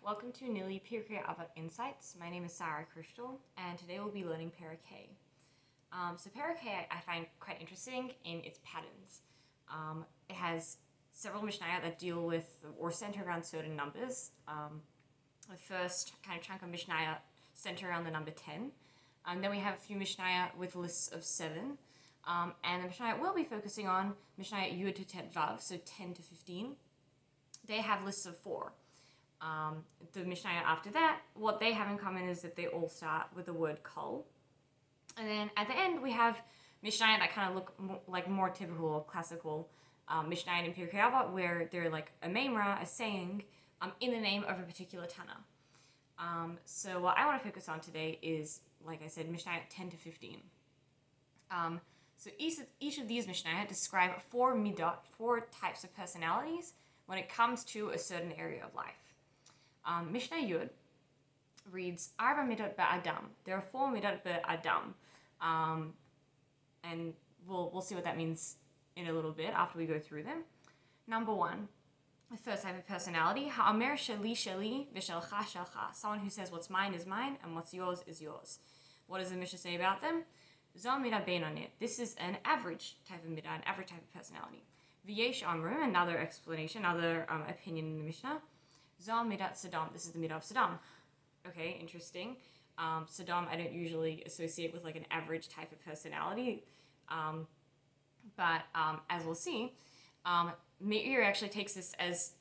Welcome to Nili Pirkei Avot Insights. My name is Sara Krishtul, and today we'll be learning Perek. So Perek I find quite interesting in its patterns. It has several Mishnayot that deal with or center around certain numbers. The first kind of chunk of Mishnayot center around the number 10. Then we have a few Mishnayot with lists of 7. And the Mishnayot we'll be focusing on, Mishnayot Yud to Tet Vav, so 10 to 15. They have lists of 4. The Mishnayot after that, what they have in common is that they all start with the word kol. And then at the end, we have Mishnayot that kind of look like more typical, classical Mishnayot in Pirkei Avot, where they're like a memra, a saying, in the name of a particular Tana. So what I want to focus on today is, like I said, Mishnayot 10 to 15. So each of these Mishnayot describe 4 midot, 4 types of personalities when it comes to a certain area of life. Mishnah Yud reads, Arba midot ba'adam. There are 4 midot ba'adam. And we'll see what that means in a little bit after we go through them. Number 1, the first type of personality, ha'amer sheli sheli v'shelcha shelcha. Someone who says what's mine is mine and what's yours is yours. What does the Mishnah say about them? Zol midah beinonit. This is an average type of midah, an average type of personality. V'yesh amru, another explanation, another opinion in the Mishnah. Zol midat Saddam. This is the midah of Saddam. Okay, interesting. Saddam I don't usually associate with like an average type of personality. But as we'll see, Meir actually takes this as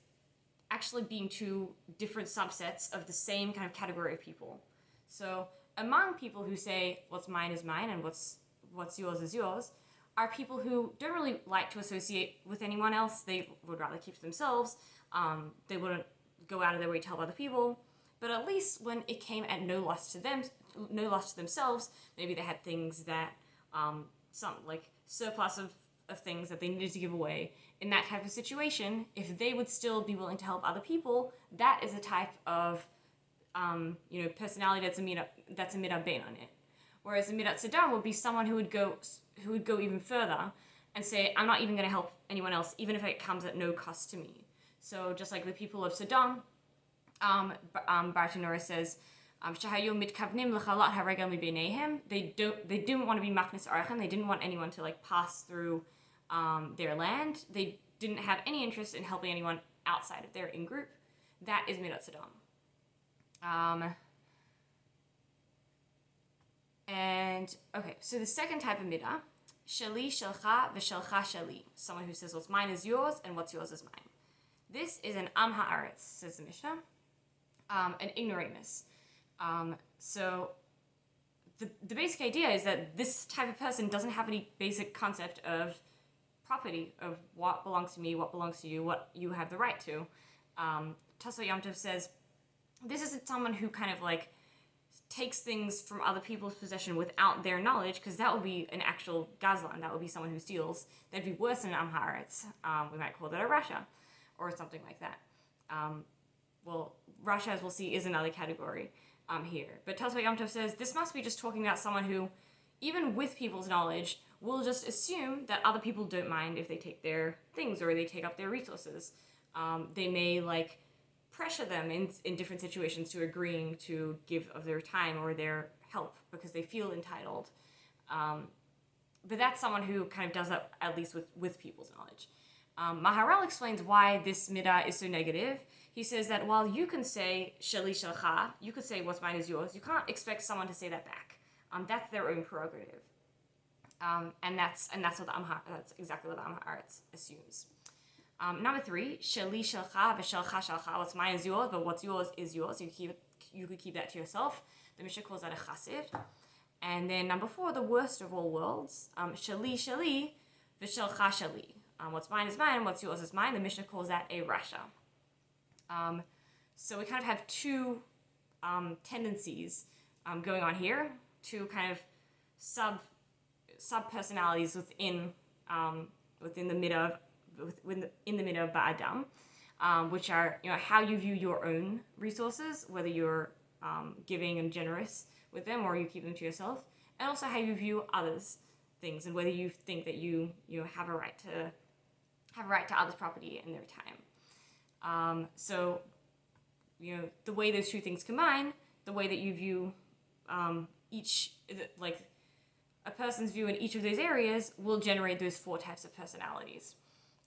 actually being 2 different subsets of the same kind of category of people. So among people who say what's mine is mine and what's yours is yours are people who don't really like to associate with anyone else. They would rather keep to themselves. They wouldn't go out of their way to help other people. But at least when it came at no loss to themselves, maybe they had things that some like surplus of things that they needed to give away. In that type of situation, if they would still be willing to help other people, that is a type of personality that's a midah bein on it. Whereas a midat Saddam would be someone who would go even further and say, I'm not even going to help anyone else, even if it comes at no cost to me. So just like the people of Saddam, Bartanura says, they didn't want to be machnis arachem. They didn't want anyone to like pass through their land. They didn't have any interest in helping anyone outside of their in-group. That is midat Saddam. And okay, so the second type of midah, sheli shelcha v'shelcha sheli. Someone who says what's mine is yours and what's yours is mine. This is an am ha'aretz, says the Mishnah, an ignoramus. So the basic idea is that this type of person doesn't have any basic concept of property, of what belongs to me, what belongs to you, what you have the right to. Tosfot Yom Tov says this isn't someone who kind of like takes things from other people's possession without their knowledge, because that would be an actual gazlan. That would be someone who steals. That'd be worse than an am ha'aretz. We might call that a rasha, or something like that. Well, rasha, as we'll see, is another category here. But Tosfot Yom Tov says this must be just talking about someone who, even with people's knowledge, will just assume that other people don't mind if they take their things or they take up their resources. They may like pressure them in different situations to agreeing to give of their time or their help because they feel entitled. But that's someone who kind of does that at least with people's knowledge. Maharal explains why this midah is so negative. He says that while you can say sheli shelcha, you could say what's mine is yours, you can't expect someone to say that back. That's their own prerogative. And that's exactly what the am ha'aretz assumes. Number 3, sheli shelcha v'shelcha shelcha. What's mine is yours, but what's yours is yours. You could keep that to yourself. The Mishnah calls that a chassid. And then number 4, the worst of all worlds, sheli sheli v'shelcha sheli. What's mine is mine, and what's yours is mine. The Mishnah calls that a rasha. So we kind of have 2 tendencies going on here, 2 kind of sub personalities within the midah in the midah of ba'adam, which are how you view your own resources, whether you're giving and generous with them or you keep them to yourself, and also how you view others' things and whether you think that you have a right to others' property and their time. So the way those two things combine, the way that you view each, like a person's view in each of those areas will generate those 4 types of personalities.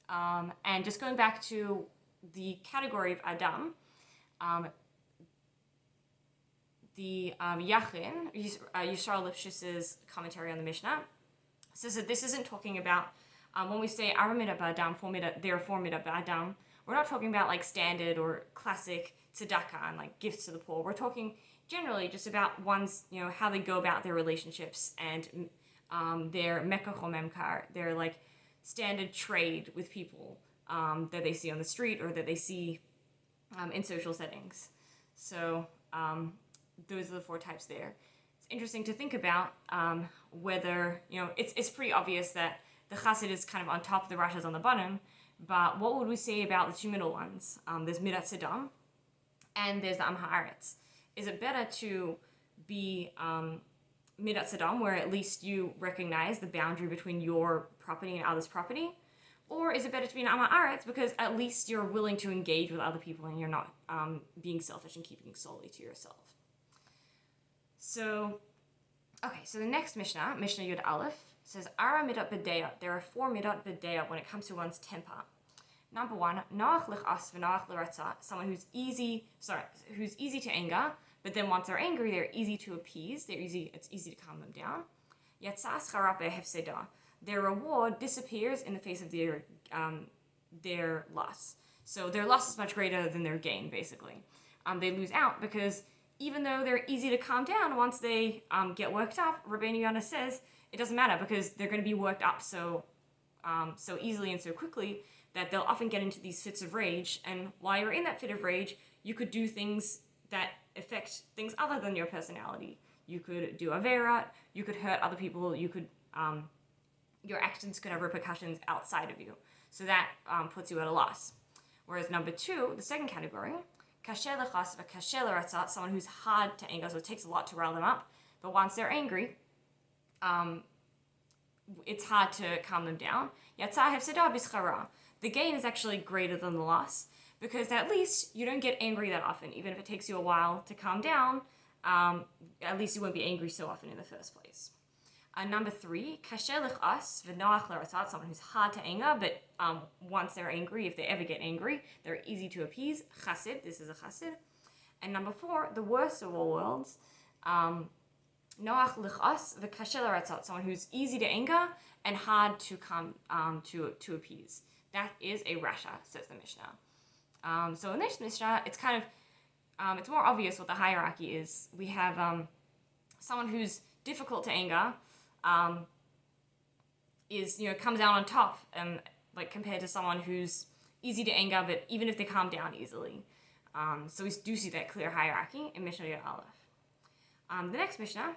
And just going back to the category of Adam, the Yachin, Yishar Lipschus's commentary on the Mishnah, says that this isn't talking about, when we say Aramida Ba'adam, there are 4 Midah Ba'adam, we're not talking about like standard or classic tzedakah and like gifts to the poor. We're talking generally just about one's, how they go about their relationships and their mekach or memkar, their like standard trade with people that they see on the street or that they see in social settings. So those are the 4 types there. It's interesting to think about whether, it's pretty obvious that the chassid is kind of on top, the rasha is on the bottom, but what would we say about the 2 middle ones? There's midat sedam and there's the am haaretz. Is it better to be midat sedam, where at least you recognize the boundary between your property and others' property? Or is it better to be an am haaretz because at least you're willing to engage with other people and you're not being selfish and keeping solely to yourself? So the next Mishnah, Mishnah Yud Aleph, says Ara midat b'deya. There are 4 midat b'deya when it comes to one's temper. Number 1, noach lichas v'noach l'ratza, someone who's easy to anger, but then once they're angry, they're easy to appease. It's easy to calm them down. Yatzas charape hefseda. Their reward disappears in the face of their loss. So their loss is much greater than their gain, basically. They lose out because even though they're easy to calm down, once they get worked up, Rabbeinu Yonah says it doesn't matter because they're going to be worked up so easily and so quickly that they'll often get into these fits of rage. And while you're in that fit of rage, you could do things that affect things other than your personality. You could do avera, you could hurt other people, you could your actions could have repercussions outside of you. So that puts you at a loss. Whereas number 2, the second category, kasher lechas v'kasher l'ratzat, someone who's hard to anger, so it takes a lot to rile them up. But once they're angry, it's hard to calm them down. Yatzah hefseda b'schara. The gain is actually greater than the loss because at least you don't get angry that often. Even if it takes you a while to calm down, at least you won't be angry so often in the first place. Number 3, kasher lichas v'noach l'ratzat, someone who's hard to anger, but once they're angry, if they ever get angry, they're easy to appease. Chassid, this is a chassid. And number 4, the worst of all worlds, noach lichas v'kasher l'ratzat, someone who's easy to anger and hard to come to appease. That is a rasha, says the Mishnah. So in this Mishnah, it's kind of it's more obvious what the hierarchy is. We have someone who's difficult to anger. Comes out on top, like compared to someone who's easy to anger, but even if they calm down easily. So we do see that clear hierarchy in Mishnah Yod Aleph. The next Mishnah,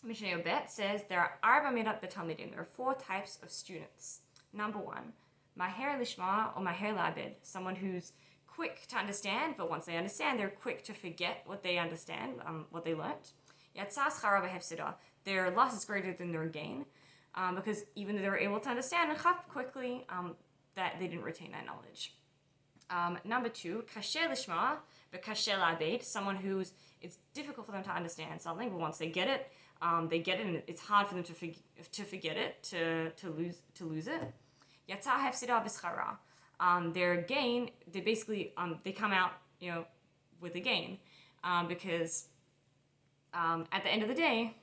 Mishnah Yod Bet, says there are arba midat betalmidim. There are 4 types of students. Number 1, maher lishma or maher labed, someone who's quick to understand, but once they understand, they're quick to forget what they understand, what they learnt. Yatzas chara v'hefseda. Their loss is greater than their gain, because even though they were able to understand and chap quickly, that they didn't retain that knowledge. Number 2, kasher lishma v'kasher labed, someone who's, it's difficult for them to understand something, but once they get it, and it's hard for them to forget it, to lose it. Yatzah hefseda b'schara. Their gain, they basically they come out with a gain, because at the end of the day,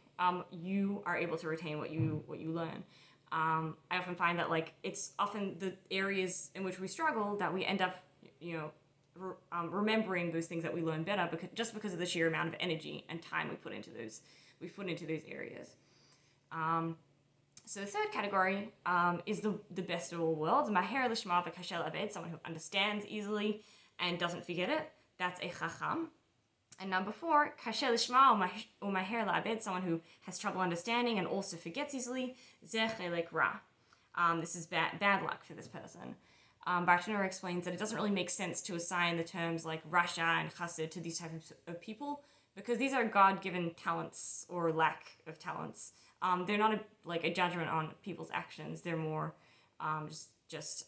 you are able to retain what you learn. I often find that it's often the areas in which we struggle that we end up remembering those things that we learn better because of the sheer amount of energy and time we put into those areas. So the third category is the best of all worlds. Maher lishma v'kasher labed, someone who understands easily and doesn't forget it. That's a chacham. And number 4, kasher lishma or maher labed, someone who has trouble understanding and also forgets easily. Zeh chelek ra. This is bad luck for this person. Bartanura explains that it doesn't really make sense to assign the terms like rasha and chassid to these types of people because these are God-given talents or lack of talents. They're not a judgment on people's actions. They're more just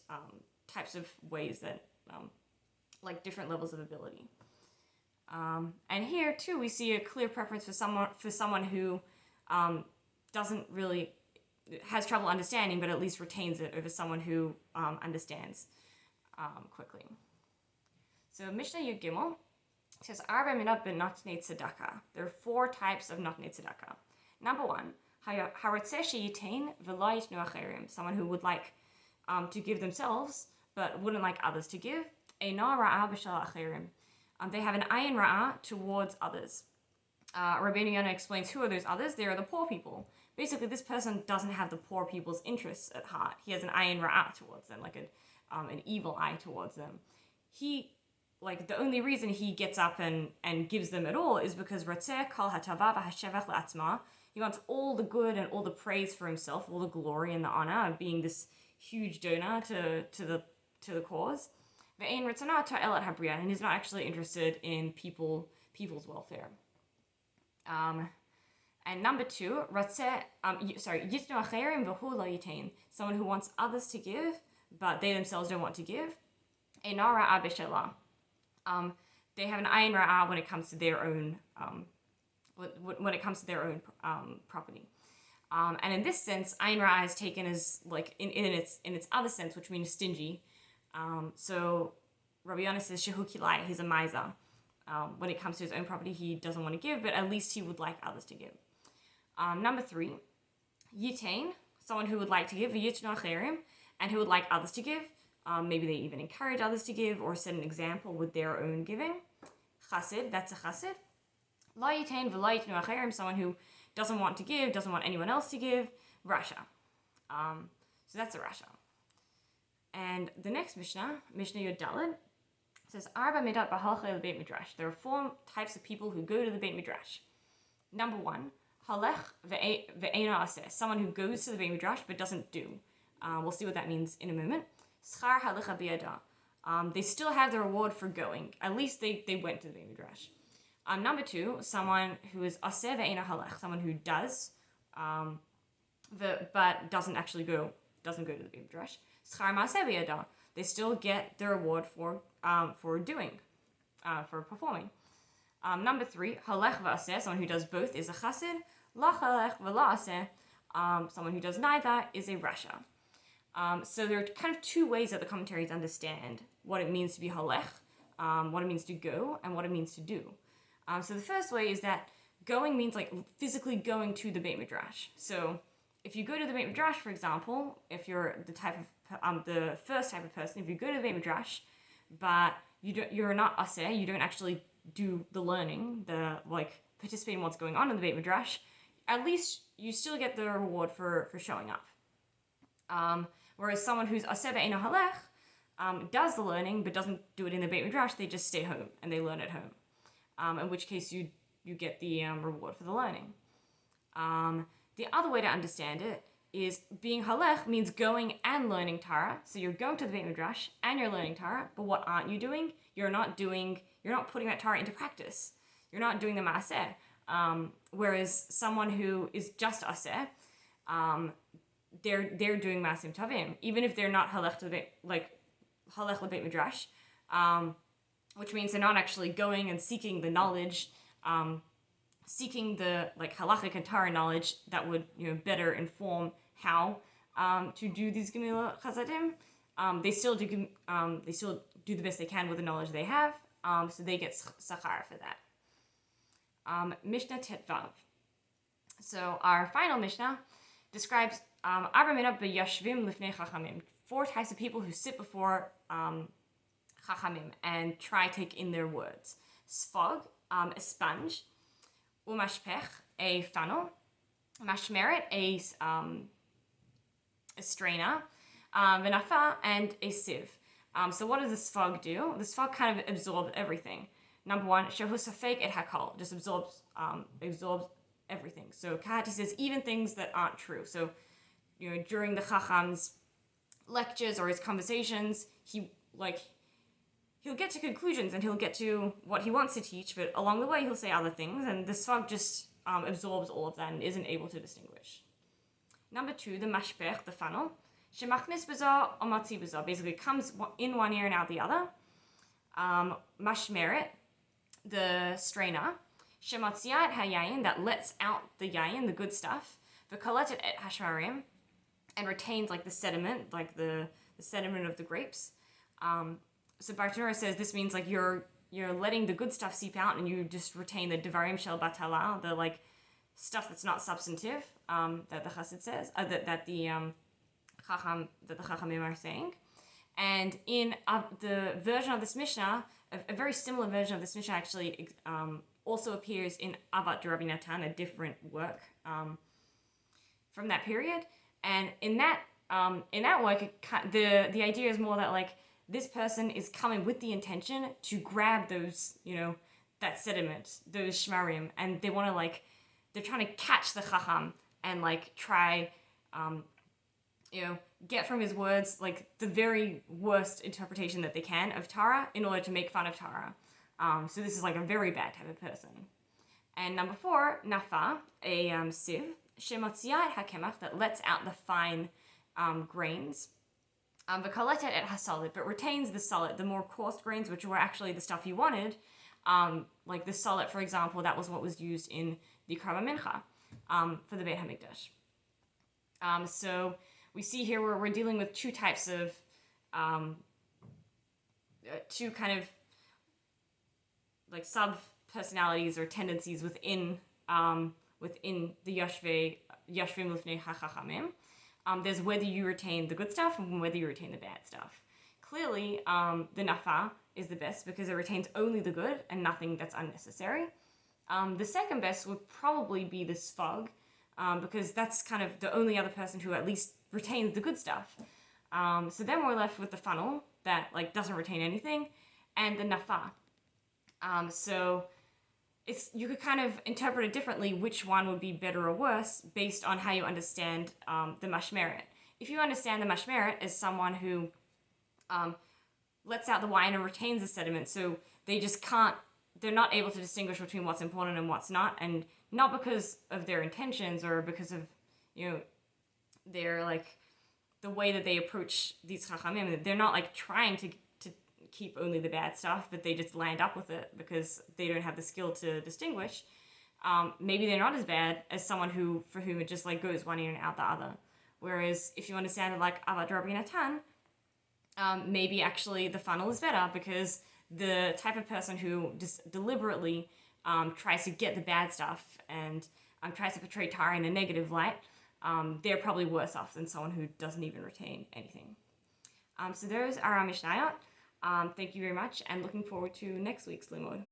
types of ways that different levels of ability. And here too, we see a clear preference for someone who doesn't really has trouble understanding, but at least retains it over someone who understands quickly. So Mishnah Yud Gimel says, Arba minat benotnei tzedakah. There are 4 types of notnei tzedakah. Number 1, haratzeh sheyitain v'lo yitnu acherim. Someone who would like to give themselves, but wouldn't like others to give. Eina ra'ah b'shel acherim. They have an ayin ra'ah towards others. Rabbeinu Yonah explains who are those others. They are the poor people. Basically, this person doesn't have the poor people's interests at heart. He has an ayin ra'ah towards them, like an evil eye towards them. The only reason he gets up and gives them at all is because Ratzeh kol hatava v'hashevach la'atzma. He wants all the good and all the praise for himself, all the glory and the honor of being this huge donor to the cause. Ve'ein ratzona ta'elat habriya, and he's not actually interested in people's welfare. And number 2, Ratzeh, yitnu acherim v'hu lo yitain. Someone who wants others to give, but they themselves don't want to give. Eina ra'ah b'shelah. They have an ayin ra'ah when it comes to their own property. And in this sense, ayin ra'ah is taken as like in its other sense, which means stingy. So Rabbi Yonah says shehu kilai, he's a miser. When it comes to his own property, he doesn't want to give, but at least he would like others to give. Number 3, yitain, someone who would like to give, v'yitnu acherim, and who would like others to give. Maybe they even encourage others to give or set an example with their own giving. Chassid, that's a chassid. Lo yitain v'lo yitnu acherim, someone who doesn't want to give, doesn't want anyone else to give. Rasha. So that's a rasha. And the next Mishnah Yud Daled, says, Arba midat b'halchei l'beit midrash. There are 4 types of people who go to the beit midrash. Number 1, halech ve'eino aseh, someone who goes to the beit midrash but doesn't do. We'll see what that means in a moment. Schar halecha biyada. They still have the reward for going. At least they went to the beit midrash. Number 2, someone who is aseh ve'eino halech, someone who does, but doesn't actually go to the beit midrash. Schar ma'aseh biyada. They still get the reward for doing, for performing. Number 3, halech v'aseh, someone who does both is a chassid. La halech v'la aseh, someone who does neither is a rasha. So there are kind of 2 ways that the commentaries understand what it means to be halech, what it means to go, and what it means to do. So the first way is that going means like physically going to the beit midrash. So if you go to the beit midrash, for example, if you're the first type of person, if you go to the beit midrash, but you're not aseh, you don't actually do the learning, participate in what's going on in the beit midrash, at least you still get the reward for showing up. Whereas someone who's aseh ve'eino halech does the learning but doesn't do it in the beit midrash, they just stay home and they learn at home. In which case you get the reward for the learning. The other way to understand it is being halech means going and learning Torah. So you're going to the beit midrash and you're learning Torah, but what aren't you doing? You're not putting that Torah into practice. You're not doing the maaseh. Whereas someone who is just aseh, they're doing maasim tavim, even if they're not halech lebeit midrash, which means they're not actually going and seeking the knowledge, seeking the halachic and Torah knowledge that would better inform how to do these gemila chasadim. They still do the best they can with the knowledge they have, so they get sachar for that. Mishnah Tetvav. So our final Mishnah describes Arba minat b'yashvim lifnei chachamim, 4 types of people who sit before chachamim and try to take in their words. Sfog, a sponge. Umashpech, a funnel. Mashmeret, a strainer. V'nafa, and a sieve. So what does the sfog do? The sfog kind of absorbs everything. Number 1, shehu safek et hakol, just absorbs everything. So Kahati says even things that aren't true. So during the chacham's lectures or his conversations, he'll get to conclusions and he'll get to what he wants to teach, but along the way he'll say other things, and the sfag just absorbs all of that and isn't able to distinguish. Number 2, the mashpech, the funnel. Shemachnis bazar or matzi bazar, basically comes in one ear and out the other. Mashmeret, the strainer, shemotziat hayayin, that lets out the yayin, the good stuff, v'koletet et hashmarim, and retains like the sediment, like the sediment of the grapes. So Bartanura says this means like you're letting the good stuff seep out, and you just retain the devarim shel batala, the like stuff that's not substantive, that the Chassid says, that the Chachamim are saying. And in the version of this Mishnah, a very similar version of this Mishnah actually also appears in Avot de Rabbi Natan, a different work from that period. And in that work, the idea is more that like this person is coming with the intention to grab those, that sediment, those shmarim, and they want to like, they're trying to catch the chacham and like try, get from his words like the very worst interpretation that they can of Torah in order to make fun of Torah. So this is like a very bad type of person. And number 4, nafa, a sieve, shemotziat hakemach, that lets out the fine grains. V'koletet et hasolid, but retains the solid, the more coarse grains, which were actually the stuff you wanted. Like the solid, for example, that was what was used in the Karba Mincha for the Beit HaMikdash. So we see here where we're dealing with two types of, two kind of like sub-personalities or tendencies within the Yashvei Lifnei HaChachamim. There's whether you retain the good stuff and whether you retain the bad stuff. Clearly, the nafa is the best because it retains only the good and nothing that's unnecessary. The second best would probably be the sfog, because that's kind of the only other person who at least retains the good stuff. So then we're left with the funnel that like doesn't retain anything, and the nafa. So you could kind of interpret it differently which one would be better or worse based on how you understand the mashmeret. If you understand the mashmeret as someone who lets out the wine and retains the sediment, so they're not able to distinguish between what's important and what's not, and not because of their intentions or because of, their like the way that they approach these chachamim. They're not like trying to keep only the bad stuff, but they just land up with it because they don't have the skill to distinguish. Maybe they're not as bad as someone for whom it just like goes one ear and out the other. Whereas if you understand it like Avot de Rabbi Natan, maybe actually the funnel is better because the type of person who just deliberately tries to get the bad stuff and tries to portray Torah in a negative light, they're probably worse off than someone who doesn't even retain anything. So those are our Mishnayot. Thank you very much, and looking forward to next week's Limud.